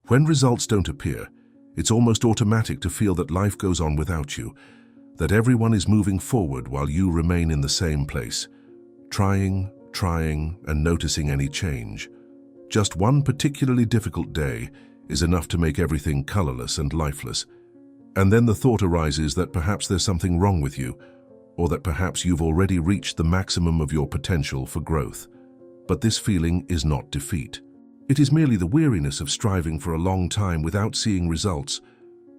When results don't appear, it's almost automatic to feel that life goes on without you, that everyone is moving forward while you remain in the same place, trying, and noticing any change. Just one particularly difficult day is enough to make everything colorless and lifeless. And then the thought arises that perhaps there's something wrong with you, or that perhaps you've already reached the maximum of your potential for growth. But this feeling is not defeat. It is merely the weariness of striving for a long time without seeing results.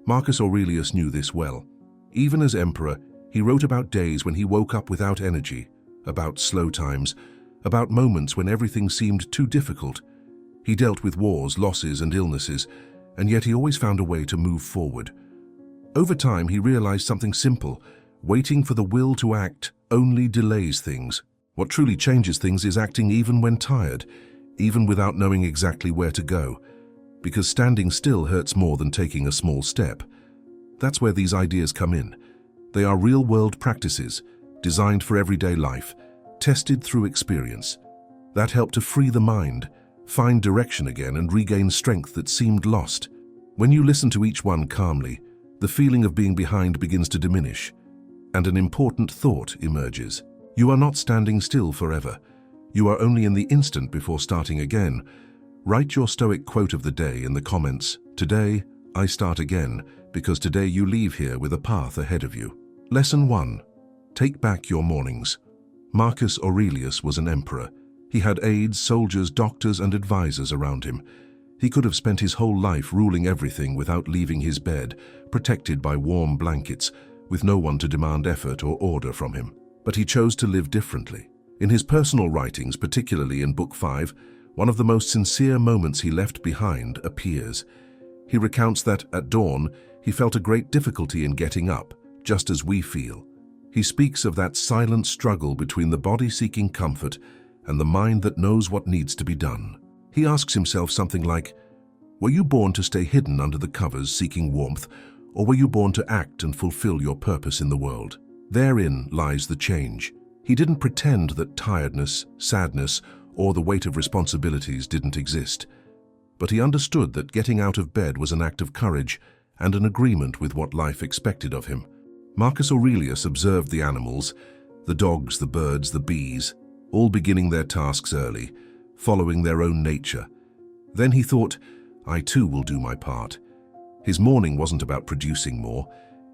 Marcus Aurelius knew this well. Even as emperor, he wrote about days when he woke up without energy, about slow times, about moments when everything seemed too difficult. He dealt with wars, losses, and illnesses, and yet he always found a way to move forward. Over time, he realized something simple: waiting for the will to act only delays things. What truly changes things is acting even when tired, even without knowing exactly where to go, because standing still hurts more than taking a small step. That's where these ideas come in. They are real-world practices, designed for everyday life, tested through experience, that help to free the mind, find direction again, and regain strength that seemed lost. When you listen to each one calmly, the feeling of being behind begins to diminish, and an important thought emerges. You are not standing still forever. You are only in the instant before starting again. Write your Stoic quote of the day in the comments. Today, I start again, because today you leave here with a path ahead of you. Lesson 1. Take back your mornings. Marcus Aurelius was an emperor. He had aides, soldiers, doctors, and advisors around him. He could have spent his whole life ruling everything without leaving his bed, protected by warm blankets, with no one to demand effort or order from him. But he chose to live differently. In his personal writings, particularly in Book 5, one of the most sincere moments he left behind appears. He recounts that, at dawn, he felt a great difficulty in getting up, just as we feel. He speaks of that silent struggle between the body seeking comfort and the mind that knows what needs to be done. He asks himself something like, were you born to stay hidden under the covers seeking warmth, or were you born to act and fulfill your purpose in the world? Therein lies the change. He didn't pretend that tiredness, sadness, or the weight of responsibilities didn't exist. But he understood that getting out of bed was an act of courage and an agreement with what life expected of him. Marcus Aurelius observed the animals, the dogs, the birds, the bees, all beginning their tasks early, following their own nature. Then he thought, I too will do my part. His morning wasn't about producing more.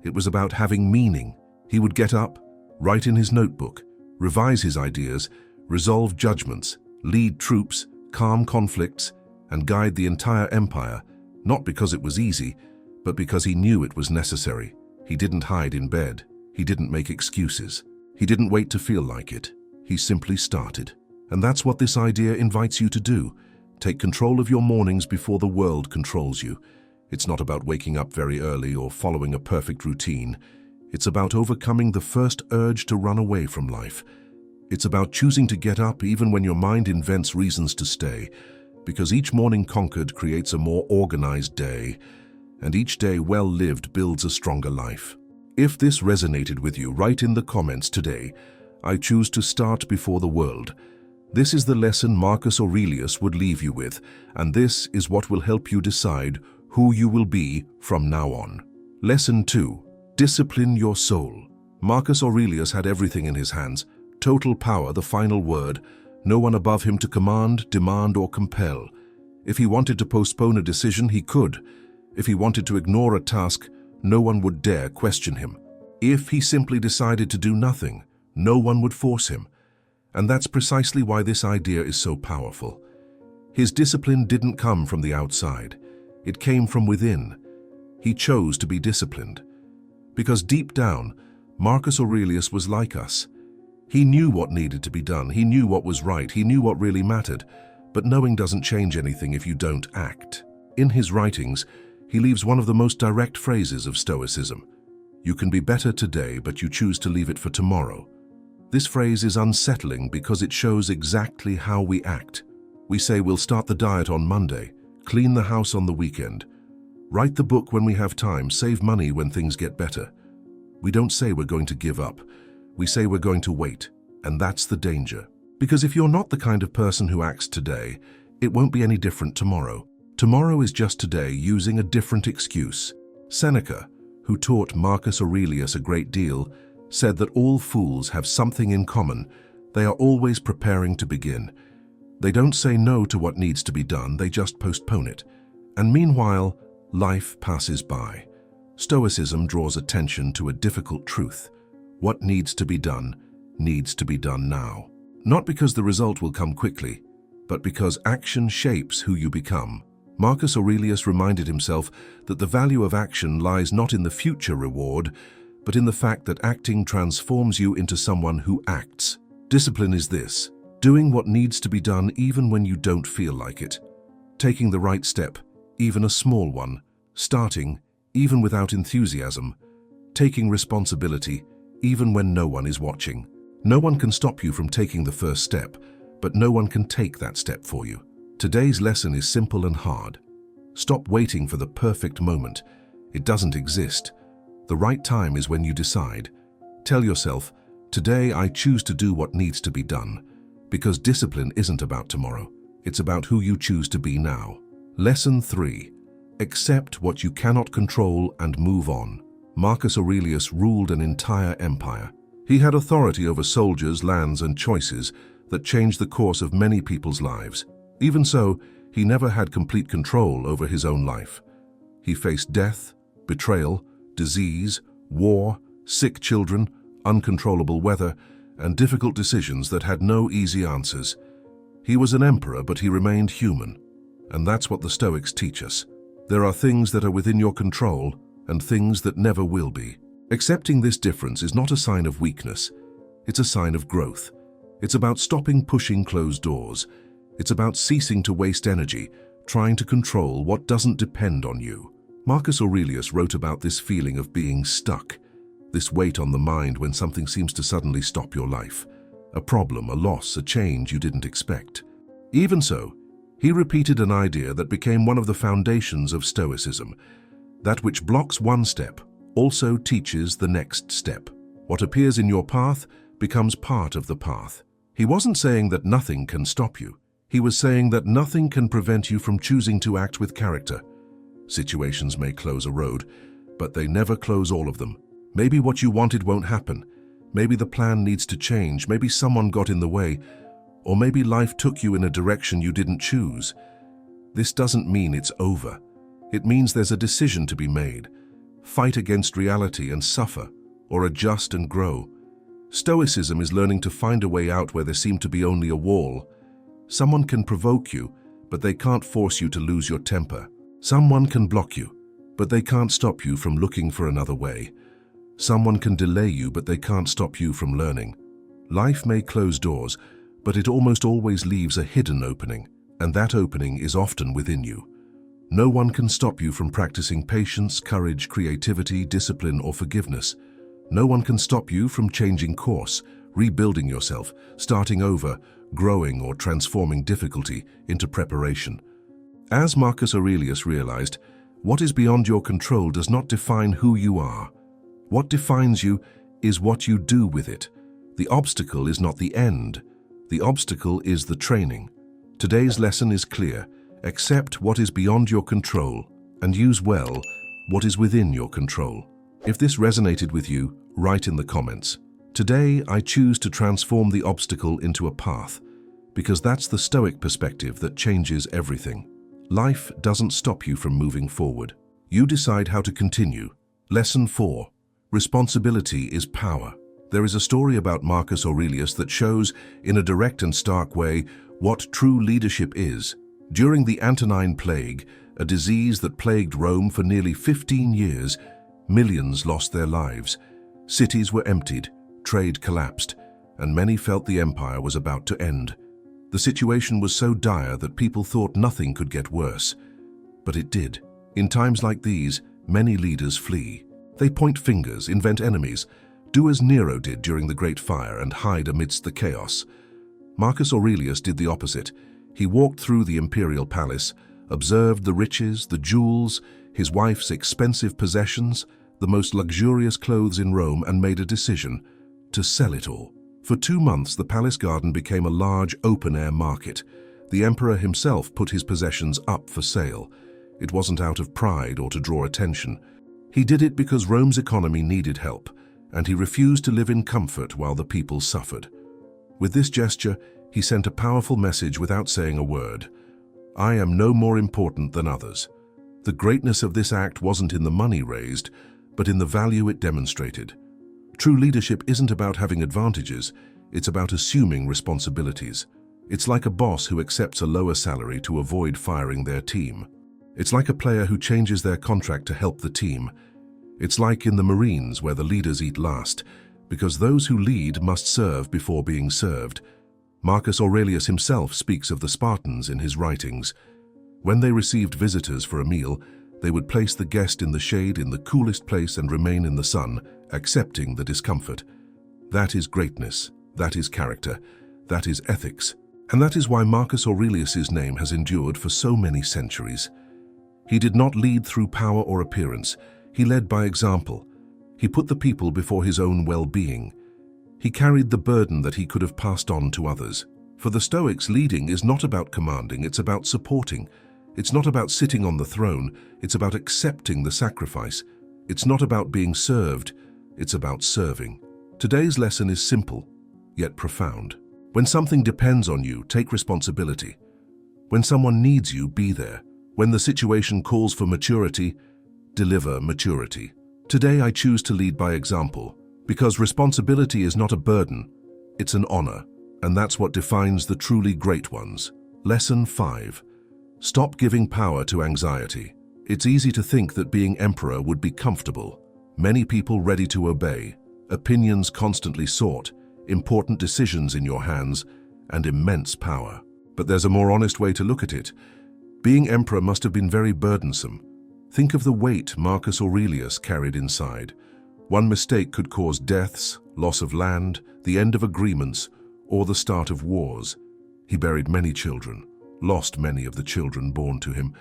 It was about having meaning. He would get up, write in his notebook, revise his ideas, resolve judgments, lead troops, calm conflicts, and guide the entire empire, not because it was easy, but because he knew it was necessary. He didn't hide in bed. He didn't make excuses. He didn't wait to feel like it. He simply started. And that's what this idea invites you to do. Take control of your mornings before the world controls you. It's not about waking up very early or following a perfect routine. It's about overcoming the first urge to run away from life. It's about choosing to get up even when your mind invents reasons to stay, because each morning conquered creates a more organized day, and each day well lived builds a stronger life. If this resonated with you, write in the comments today, I choose to start before the world. This is the lesson Marcus Aurelius would leave you with, and this is what will help you decide who you will be from now on. Lesson 2. Discipline your soul. Marcus Aurelius had everything in his hands, total power, the final word, no one above him to command, demand, or compel. If he wanted to postpone a decision, he could. If he wanted to ignore a task, no one would dare question him. If he simply decided to do nothing, no one would force him. And that's precisely why this idea is so powerful. His discipline didn't come from the outside. It came from within. He chose to be disciplined. Because deep down, Marcus Aurelius was like us. He knew what needed to be done. He knew what was right. He knew what really mattered. But knowing doesn't change anything if you don't act. In his writings, he leaves one of the most direct phrases of Stoicism. You can be better today, but you choose to leave it for tomorrow. This phrase is unsettling because it shows exactly how we act. We say we'll start the diet on Monday, clean the house on the weekend, write the book when we have time, save money when things get better. We don't say we're going to give up. We say we're going to wait, and that's the danger. Because if you're not the kind of person who acts today, it won't be any different tomorrow. Tomorrow is just today, using a different excuse. Seneca, who taught Marcus Aurelius a great deal, said that all fools have something in common. They are always preparing to begin. They don't say no to what needs to be done, they just postpone it. And meanwhile, life passes by. Stoicism draws attention to a difficult truth. What needs to be done now. Not because the result will come quickly, but because action shapes who you become. Marcus Aurelius reminded himself that the value of action lies not in the future reward, but in the fact that acting transforms you into someone who acts. Discipline is this: doing what needs to be done even when you don't feel like it. Taking the right step, even a small one. Starting, even without enthusiasm. Taking responsibility, even when no one is watching. No one can stop you from taking the first step, but no one can take that step for you. Today's lesson is simple and hard. Stop waiting for the perfect moment. It doesn't exist. The right time is when you decide. Tell yourself, today I choose to do what needs to be done. Because discipline isn't about tomorrow. It's about who you choose to be now. Lesson 3. Accept what you cannot control and move on. Marcus Aurelius ruled an entire empire. He had authority over soldiers, lands, and choices that changed the course of many people's lives. Even so, he never had complete control over his own life. He faced death, betrayal, disease, war, sick children, uncontrollable weather, and difficult decisions that had no easy answers. He was an emperor, but he remained human. And that's what the Stoics teach us. There are things that are within your control and things that never will be. Accepting this difference is not a sign of weakness. It's a sign of growth. It's about stopping pushing closed doors. It's about ceasing to waste energy, trying to control what doesn't depend on you. Marcus Aurelius wrote about this feeling of being stuck, this weight on the mind when something seems to suddenly stop your life. A problem, a loss, a change you didn't expect. Even so, he repeated an idea that became one of the foundations of Stoicism. That which blocks one step also teaches the next step. What appears in your path becomes part of the path. He wasn't saying that nothing can stop you. He was saying that nothing can prevent you from choosing to act with character. Situations may close a road, but they never close all of them. Maybe what you wanted won't happen. Maybe the plan needs to change. Maybe someone got in the way. Or maybe life took you in a direction you didn't choose. This doesn't mean it's over. It means there's a decision to be made. Fight against reality and suffer, or adjust and grow. Stoicism is learning to find a way out where there seemed to be only a wall. Someone can provoke you, but they can't force you to lose your temper. Someone can block you, but they can't stop you from looking for another way. Someone can delay you, but they can't stop you from learning. Life may close doors, but it almost always leaves a hidden opening, and that opening is often within you. No one can stop you from practicing patience, courage, creativity, discipline, or forgiveness. No one can stop you from changing course, rebuilding yourself, starting over, growing or transforming difficulty into preparation. As Marcus Aurelius realized, what is beyond your control does not define who you are. What defines you is what you do with it. The obstacle is not the end. The obstacle is the training. Today's lesson is clear. Accept what is beyond your control and use well what is within your control. If this resonated with you, write in the comments. Today, I choose to transform the obstacle into a path, because that's the Stoic perspective that changes everything. Life doesn't stop you from moving forward. You decide how to continue. Lesson 4. Responsibility is power. There is a story about Marcus Aurelius that shows, in a direct and stark way, what true leadership is. During the Antonine Plague, a disease that plagued Rome for nearly 15 years, millions lost their lives. Cities were emptied, trade collapsed, and many felt the empire was about to end. The situation was so dire that people thought nothing could get worse. But it did. In times like these, many leaders flee. They point fingers, invent enemies, do as Nero did during the Great Fire and hide amidst the chaos. Marcus Aurelius did the opposite. He walked through the imperial palace, observed the riches, the jewels, his wife's expensive possessions, the most luxurious clothes in Rome, and made a decision to sell it all. For 2 months, the palace garden became a large open-air market. The emperor himself put his possessions up for sale. It wasn't out of pride or to draw attention. He did it because Rome's economy needed help, and he refused to live in comfort while the people suffered. With this gesture, he sent a powerful message without saying a word. I am no more important than others. The greatness of this act wasn't in the money raised, but in the value it demonstrated. True leadership isn't about having advantages, it's about assuming responsibilities. It's like a boss who accepts a lower salary to avoid firing their team. It's like a player who changes their contract to help the team. It's like in the Marines where the leaders eat last, because those who lead must serve before being served. Marcus Aurelius himself speaks of the Spartans in his writings. When they received visitors for a meal, they would place the guest in the shade in the coolest place and remain in the sun, accepting the discomfort. That is greatness, that is character, that is ethics, and that is why Marcus Aurelius's name has endured for so many centuries. He did not lead through power or appearance, he led by example. He put the people before his own well-being. He carried the burden that he could have passed on to others. For the Stoics, leading is not about commanding, it's about supporting. It's not about sitting on the throne, it's about accepting the sacrifice. It's not about being served, it's about serving. Today's lesson is simple, yet profound. When something depends on you, take responsibility. When someone needs you, be there. When the situation calls for maturity, deliver maturity. Today I choose to lead by example, because responsibility is not a burden, it's an honor, and that's what defines the truly great ones. Lesson 5. Stop giving power to anxiety. It's easy to think that being emperor would be comfortable. Many people ready to obey, opinions constantly sought, important decisions in your hands, and immense power. But there's a more honest way to look at it. Being emperor must have been very burdensome. Think of the weight Marcus Aurelius carried inside. One mistake could cause deaths, loss of land, the end of agreements, or the start of wars. He buried many children, lost many of the children born to him,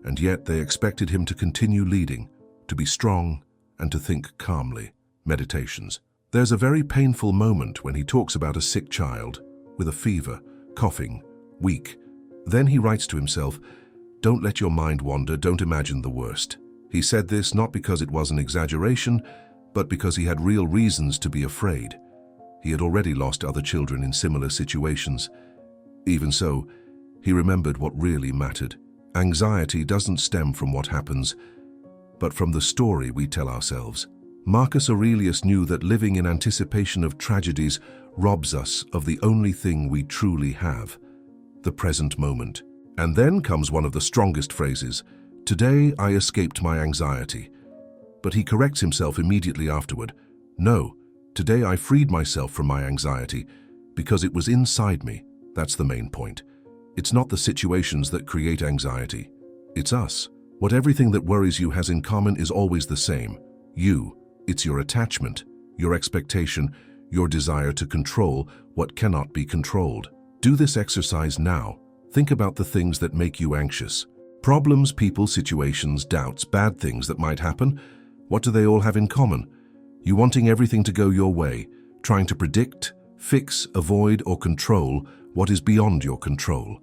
and yet they expected him to continue leading, to be strong, and to think calmly. Meditations. There's a very painful moment when he talks about a sick child, with a fever, coughing, weak. Then he writes to himself, "Don't let your mind wander, don't imagine the worst." He said this not because it was an exaggeration, but because he had real reasons to be afraid. He had already lost other children in similar situations. Even so, he remembered what really mattered. Anxiety doesn't stem from what happens, but from the story we tell ourselves. Marcus Aurelius knew that living in anticipation of tragedies robs us of the only thing we truly have, the present moment. And then comes one of the strongest phrases, "Today I escaped my anxiety." But he corrects himself immediately afterward. "No, today I freed myself from my anxiety because it was inside me." That's the main point. It's not the situations that create anxiety. It's us. What everything that worries you has in common is always the same. You. It's your attachment, your expectation, your desire to control what cannot be controlled. Do this exercise now. Think about the things that make you anxious. Problems, people, situations, doubts, bad things that might happen. What do they all have in common? You wanting everything to go your way, trying to predict, fix, avoid, or control what is beyond your control.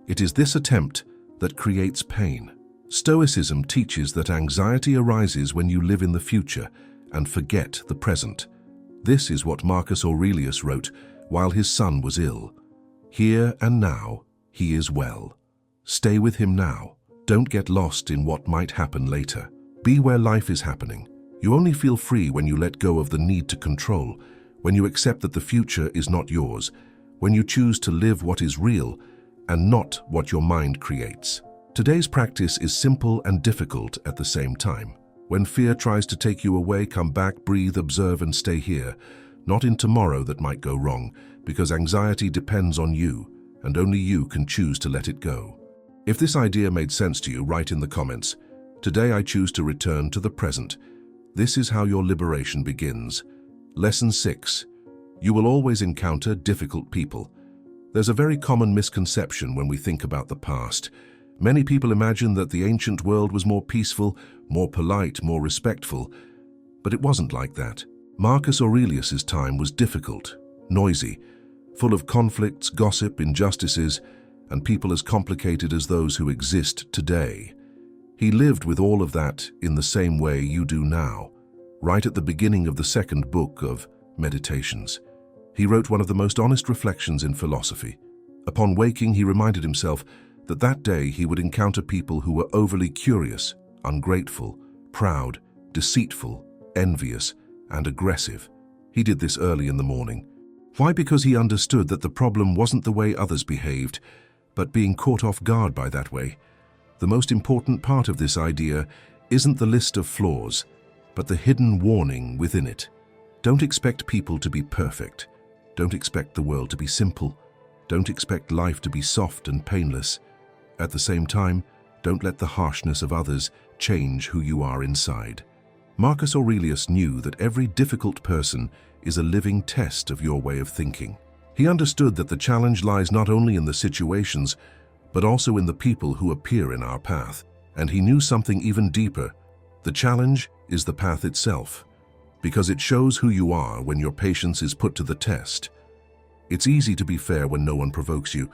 It is this attempt that creates pain. Stoicism teaches that anxiety arises when you live in the future and forget the present. This is what Marcus Aurelius wrote while his son was ill. Here and now, he is well. Stay with him now. Don't get lost in what might happen later. Be where life is happening. You only feel free when you let go of the need to control, when you accept that the future is not yours, when you choose to live what is real and not what your mind creates. Today's practice is simple and difficult at the same time. When fear tries to take you away, come back, breathe, observe, and stay here, not in tomorrow that might go wrong, because anxiety depends on you, and only you can choose to let it go. If this idea made sense to you, write in the comments, "Today I choose to return to the present." This is how your liberation begins. Lesson 6. You will always encounter difficult people. There's a very common misconception when we think about the past. Many people imagine that the ancient world was more peaceful, more polite, more respectful, but it wasn't like that. Marcus Aurelius's time was difficult, noisy, full of conflicts, gossip, injustices, and people as complicated as those who exist today. He lived with all of that in the same way you do now. Right at the beginning of the second book of Meditations, he wrote one of the most honest reflections in philosophy. Upon waking, he reminded himself that that day he would encounter people who were overly curious, ungrateful, proud, deceitful, envious, and aggressive. He did this early in the morning. Why? Because he understood that the problem wasn't the way others behaved, but being caught off guard by that way. The most important part of this idea isn't the list of flaws, but the hidden warning within it. Don't expect people to be perfect. Don't expect the world to be simple. Don't expect life to be soft and painless. At the same time, don't let the harshness of others change who you are inside. Marcus Aurelius knew that every difficult person is a living test of your way of thinking. He understood that the challenge lies not only in the situations, but also in the people who appear in our path. And he knew something even deeper. The challenge is the path itself, because it shows who you are when your patience is put to the test. It's easy to be fair when no one provokes you.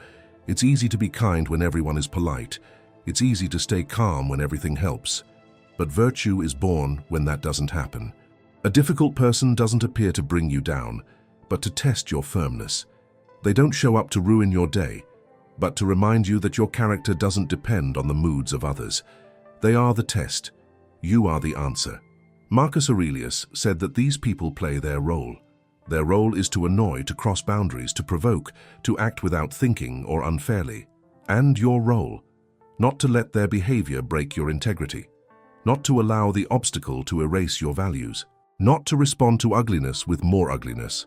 It's easy to be kind when everyone is polite. It's easy to stay calm when everything helps. But virtue is born when that doesn't happen. A difficult person doesn't appear to bring you down, but to test your firmness. They don't show up to ruin your day, but to remind you that your character doesn't depend on the moods of others. They are the test. You are the answer. Marcus Aurelius said that these people play their role. Their role is to annoy, to cross boundaries, to provoke, to act without thinking or unfairly. And your role, not to let their behavior break your integrity, not to allow the obstacle to erase your values, not to respond to ugliness with more ugliness.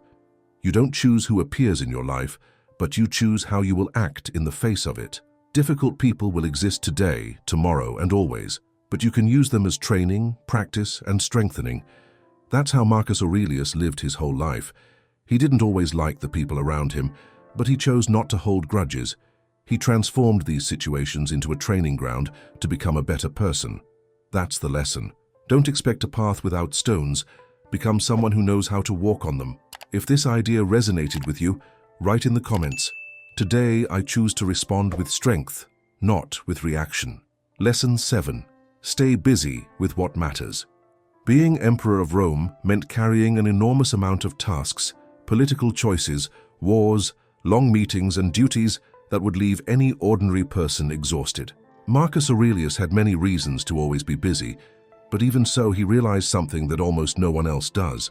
You don't choose who appears in your life, but you choose how you will act in the face of it. Difficult people will exist today, tomorrow, and always, but you can use them as training, practice, and strengthening. That's how Marcus Aurelius lived his whole life. He didn't always like the people around him, but he chose not to hold grudges. He transformed these situations into a training ground to become a better person. That's the lesson. Don't expect a path without stones. Become someone who knows how to walk on them. If this idea resonated with you, write in the comments. Today I choose to respond with strength, not with reaction. Lesson 7. Stay busy with what matters. Being Emperor of Rome meant carrying an enormous amount of tasks, political choices, wars, long meetings, and duties that would leave any ordinary person exhausted. Marcus Aurelius had many reasons to always be busy, but even so he realized something that almost no one else does.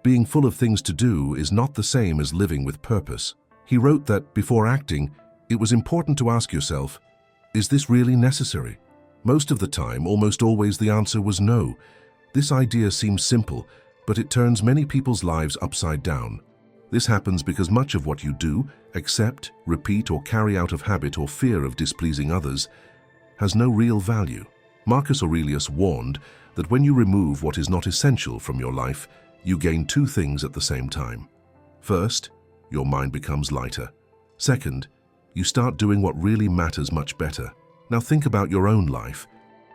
Being full of things to do is not the same as living with purpose. He wrote that before acting, it was important to ask yourself, is this really necessary? Most of the time, almost always, the answer was no. This idea seems simple, but it turns many people's lives upside down. This happens because much of what you do, accept, repeat, or carry out of habit or fear of displeasing others has no real value. Marcus Aurelius warned that when you remove what is not essential from your life, you gain two things at the same time. First, your mind becomes lighter. Second, you start doing what really matters much better. Now think about your own life.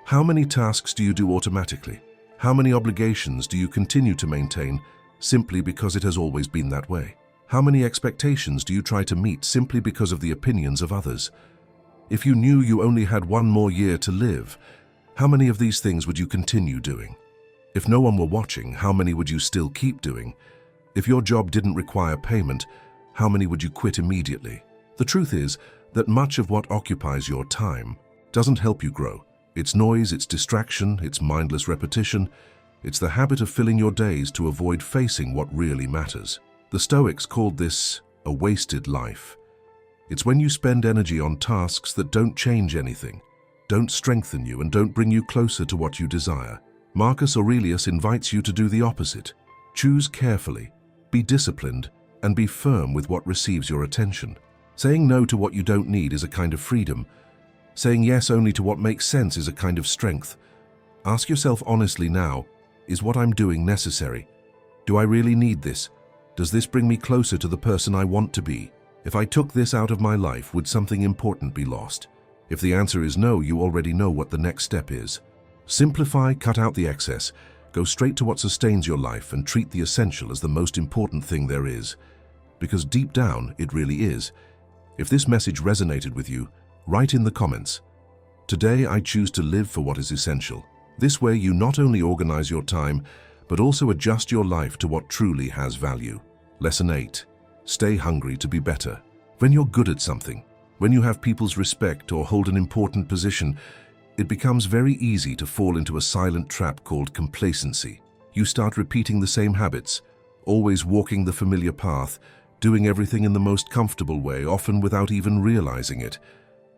How many tasks do you do automatically? How many obligations do you continue to maintain simply because it has always been that way? How many expectations do you try to meet simply because of the opinions of others? If you knew you only had one more year to live, how many of these things would you continue doing? If no one were watching, how many would you still keep doing? If your job didn't require payment, how many would you quit immediately? The truth is that much of what occupies your time doesn't help you grow. It's noise, it's distraction, it's mindless repetition. It's the habit of filling your days to avoid facing what really matters. The Stoics called this a wasted life. It's when you spend energy on tasks that don't change anything, don't strengthen you, and don't bring you closer to what you desire. Marcus Aurelius invites you to do the opposite. Choose carefully, be disciplined, and be firm with what receives your attention. Saying no to what you don't need is a kind of freedom. Saying yes only to what makes sense is a kind of strength. Ask yourself honestly now, is what I'm doing necessary? Do I really need this? Does this bring me closer to the person I want to be? If I took this out of my life, would something important be lost? If the answer is no, you already know what the next step is. Simplify, cut out the excess, go straight to what sustains your life, and treat the essential as the most important thing there is. Because deep down, it really is. If this message resonated with you, write in the comments. Today I choose to live for what is essential. This way you not only organize your time, but also adjust your life to what truly has value. Lesson 8. Stay hungry to be better. When you're good at something, when you have people's respect or hold an important position, it becomes very easy to fall into a silent trap called complacency. You start repeating the same habits, always walking the familiar path, doing everything in the most comfortable way, often without even realizing it.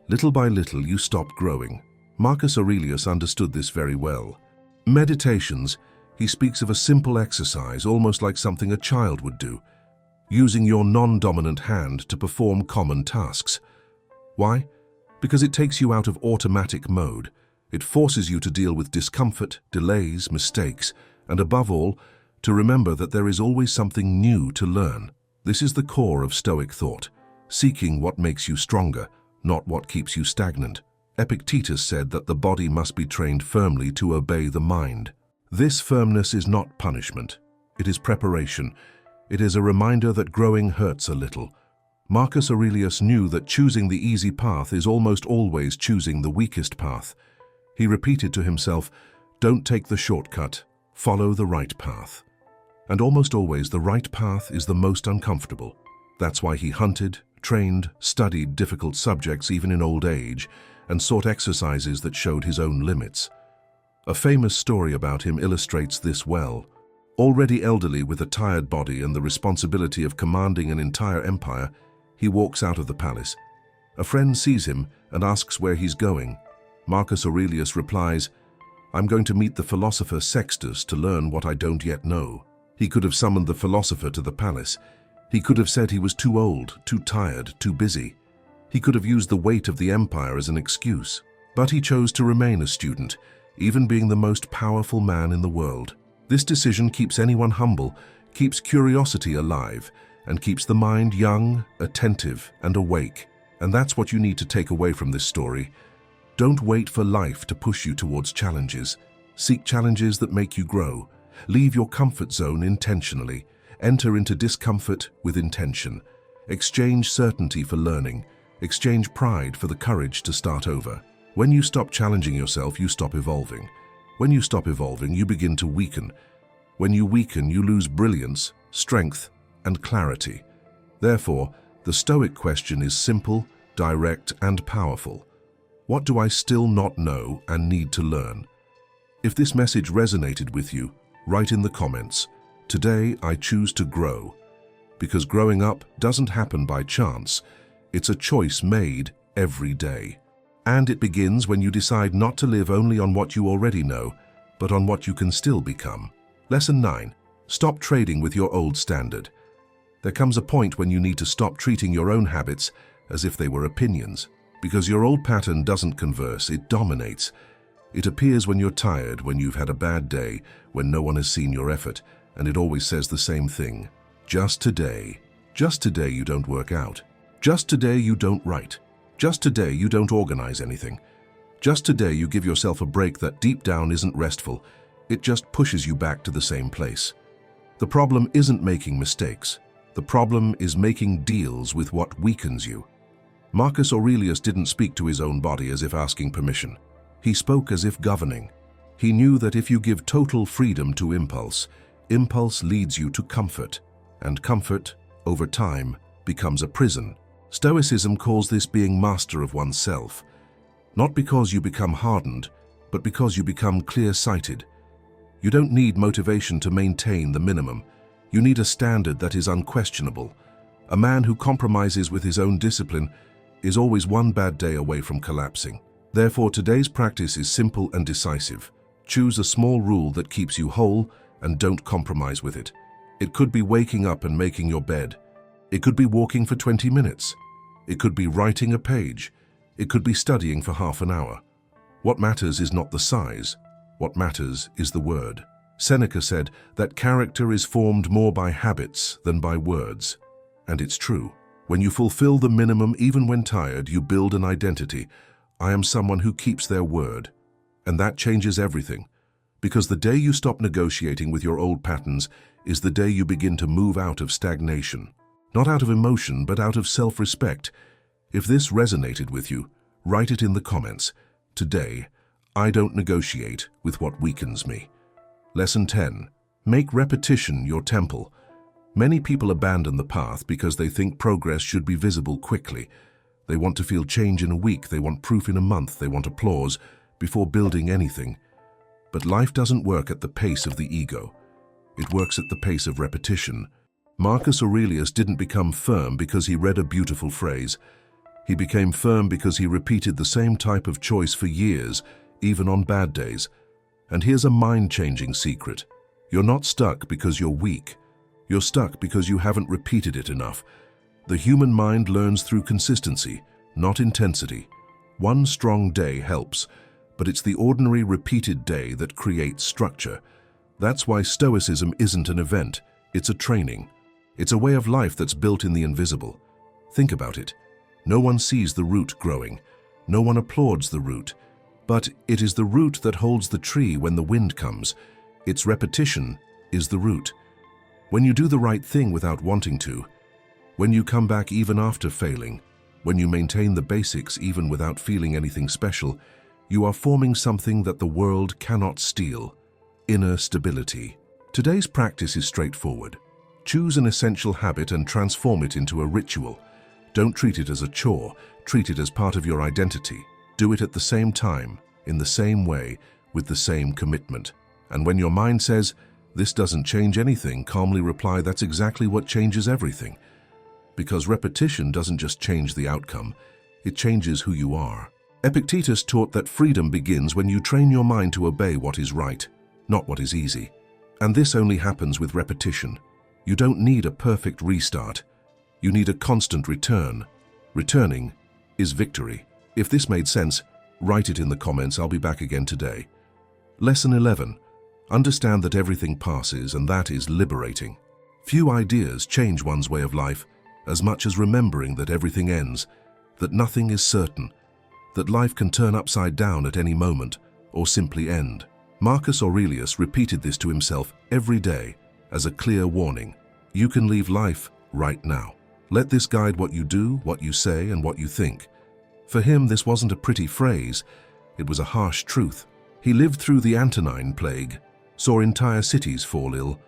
Little by little, you stop growing. Marcus Aurelius understood this very well. Meditations, he speaks of a simple exercise, almost like something a child would do, using your non-dominant hand to perform common tasks. Why? Because it takes you out of automatic mode. It forces you to deal with discomfort, delays, mistakes, and above all, to remember that there is always something new to learn. This is the core of Stoic thought, seeking what makes you stronger, not what keeps you stagnant. Epictetus said that the body must be trained firmly to obey the mind. This firmness is not punishment. It is preparation. It is a reminder that growing hurts a little. Marcus Aurelius knew that choosing the easy path is almost always choosing the weakest path. He repeated to himself, "Don't take the shortcut, follow the right path." And almost always the right path is the most uncomfortable. That's why he hunted, trained, studied difficult subjects even in old age, and sought exercises that showed his own limits. A famous story about him illustrates this well. Already elderly with a tired body and the responsibility of commanding an entire empire, he walks out of the palace. A friend sees him and asks where he's going. Marcus Aurelius replies, "I'm going to meet the philosopher Sextus to learn what I don't yet know." He could have summoned the philosopher to the palace. He could have said he was too old, too tired, too busy. He could have used the weight of the empire as an excuse. But he chose to remain a student, even being the most powerful man in the world. This decision keeps anyone humble, keeps curiosity alive, and keeps the mind young, attentive, and awake. And that's what you need to take away from this story. Don't wait for life to push you towards challenges. Seek challenges that make you grow. Leave your comfort zone intentionally. Enter into discomfort with intention. Exchange certainty for learning. Exchange pride for the courage to start over. When you stop challenging yourself, you stop evolving. When you stop evolving, you begin to weaken. When you weaken, you lose brilliance, strength, and clarity. Therefore, the Stoic question is simple, direct, and powerful. What do I still not know and need to learn? If this message resonated with you, write in the comments, "Today I choose to grow." Because growing up doesn't happen by chance. It's a choice made every day. And it begins when you decide not to live only on what you already know, but on what you can still become. Lesson 9. Stop trading with your old standard. There comes a point when you need to stop treating your own habits as if they were opinions. Because your old pattern doesn't converse, it dominates. It appears when you're tired, when you've had a bad day, when no one has seen your effort, and it always says the same thing. Just today. Just today you don't work out. Just today you don't write. Just today you don't organize anything. Just today you give yourself a break that deep down isn't restful. It just pushes you back to the same place. The problem isn't making mistakes. The problem is making deals with what weakens you. Marcus Aurelius didn't speak to his own body as if asking permission. He spoke as if governing. He knew that if you give total freedom to impulse, impulse leads you to comfort, and comfort, over time, becomes a prison. Stoicism calls this being master of oneself. Not because you become hardened, but because you become clear-sighted. You don't need motivation to maintain the minimum. You need a standard that is unquestionable. A man who compromises with his own discipline is always one bad day away from collapsing. Therefore, today's practice is simple and decisive. Choose a small rule that keeps you whole and don't compromise with it. It could be waking up and making your bed. It could be walking for 20 minutes. It could be writing a page. It could be studying for half an hour. What matters is not the size. What matters is the word. Seneca said that character is formed more by habits than by words. And it's true. When you fulfill the minimum even when tired, you build an identity. I am someone who keeps their word. And that changes everything. Because the day you stop negotiating with your old patterns is the day you begin to move out of stagnation. Not out of emotion, but out of self-respect. If this resonated with you, write it in the comments. Today, I don't negotiate with what weakens me. Lesson 10. Make repetition your temple. Many people abandon the path because they think progress should be visible quickly. They want to feel change in a week, they want proof in a month, they want applause before building anything. But life doesn't work at the pace of the ego. It works at the pace of repetition. Marcus Aurelius didn't become firm because he read a beautiful phrase. He became firm because he repeated the same type of choice for years, even on bad days. And here's a mind-changing secret. You're not stuck because you're weak. You're stuck because you haven't repeated it enough. The human mind learns through consistency, not intensity. One strong day helps, but it's the ordinary repeated day that creates structure. That's why Stoicism isn't an event, it's a training. It's a way of life that's built in the invisible. Think about it. No one sees the root growing. No one applauds the root. But it is the root that holds the tree when the wind comes. Its repetition is the root. When you do the right thing without wanting to, when you come back even after failing, when you maintain the basics even without feeling anything special, you are forming something that the world cannot steal. Inner stability. Today's practice is straightforward. Choose an essential habit and transform it into a ritual. Don't treat it as a chore, treat it as part of your identity. Do it at the same time, in the same way, with the same commitment. And when your mind says, "This doesn't change anything," calmly reply, "That's exactly what changes everything." Because repetition doesn't just change the outcome, it changes who you are. Epictetus taught that freedom begins when you train your mind to obey what is right, not what is easy. And this only happens with repetition. You don't need a perfect restart. You need a constant return. Returning is victory. If this made sense, write it in the comments. I'll be back again today. Lesson 11. Understand that everything passes, and that is liberating. Few ideas change one's way of life as much as remembering that everything ends, that nothing is certain, that life can turn upside down at any moment or simply end. Marcus Aurelius repeated this to himself every day as a clear warning. You can leave life right now. Let this guide what you do, what you say, and what you think. For him, this wasn't a pretty phrase, it was a harsh truth. He lived through the Antonine Plague, saw entire cities fall ill,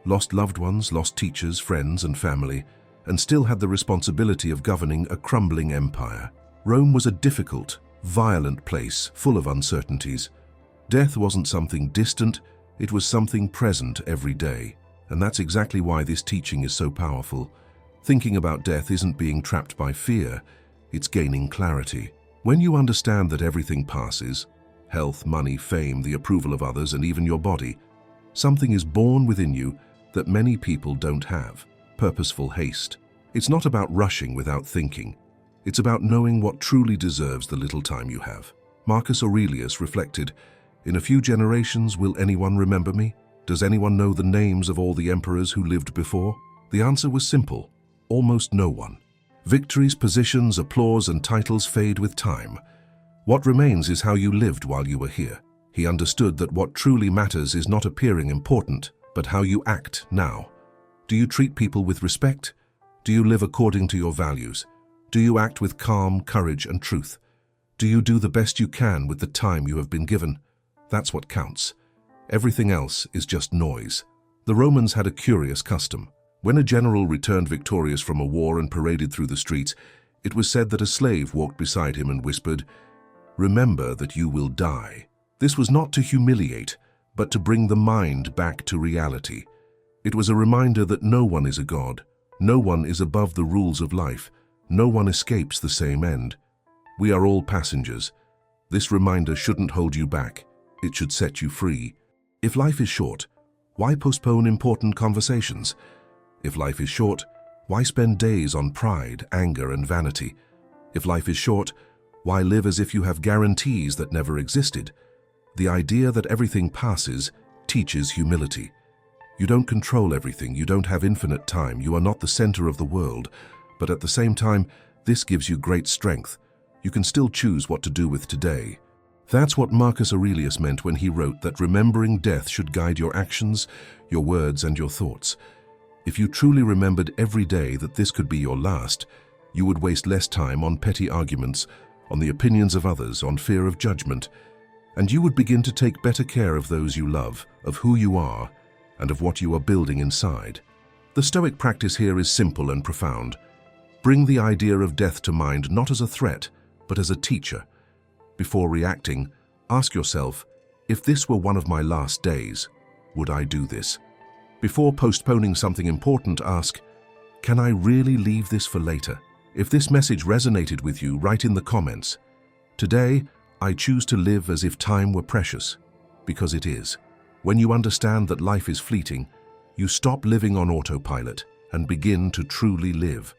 lost loved ones, lost teachers, friends, and family, and still had the responsibility of governing a crumbling empire. Rome was a difficult, violent place, full of uncertainties. Death wasn't something distant, it was something present every day. And that's exactly why this teaching is so powerful. Thinking about death isn't being trapped by fear, it's gaining clarity. When you understand that everything passes, health, money, fame, the approval of others, and even your body, something is born within you that many people don't have. Purposeful haste. It's not about rushing without thinking. It's about knowing what truly deserves the little time you have. Marcus Aurelius reflected, "In a few generations, will anyone remember me? Does anyone know the names of all the emperors who lived before?" The answer was simple: almost no one. Victories, positions, applause, and titles fade with time. What remains is how you lived while you were here. He understood that what truly matters is not appearing important, but how you act now. Do you treat people with respect? Do you live according to your values? Do you act with calm, courage, and truth? Do you do the best you can with the time you have been given? That's what counts. Everything else is just noise. The Romans had a curious custom. When a general returned victorious from a war and paraded through the streets, it was said that a slave walked beside him and whispered, "Remember that you will die." This was not to humiliate, but to bring the mind back to reality. It was a reminder that no one is a god, no one is above the rules of life, no one escapes the same end. We are all passengers. This reminder shouldn't hold you back, it should set you free. If life is short, why postpone important conversations? If life is short, why spend days on pride, anger, and vanity? If life is short, why live as if you have guarantees that never existed? The idea that everything passes teaches humility. You don't control everything, you don't have infinite time, you are not the center of the world, but at the same time, this gives you great strength. You can still choose what to do with today. That's what Marcus Aurelius meant when he wrote that remembering death should guide your actions, your words, and your thoughts. If you truly remembered every day that this could be your last, You would waste less time on petty arguments, on the opinions of others, on fear of judgment, and you would begin to take better care of those you love, of who you are, and of what you are building inside. The Stoic practice here is simple and profound. Bring the idea of death to mind not as a threat, but as a teacher. Before reacting, ask yourself, if this were one of my last days, would I do this? Before postponing something important, ask, can I really leave this for later? If this message resonated with you, write in the comments. Today, I choose to live as if time were precious, because it is. When you understand that life is fleeting, you stop living on autopilot and begin to truly live.